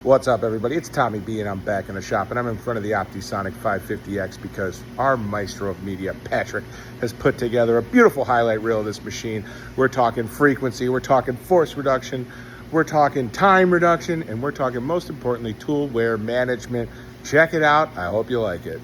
What's up, everybody? It's Tommy B, and I'm back in the shop, and I'm in front of the OptiSonic 550X because our maestro of media, Patrick, has put together a beautiful highlight reel of this machine. We're talking frequency, we're talking force reduction, we're talking time reduction, and we're talking, most importantly, tool wear management. Check it out. I hope you like it.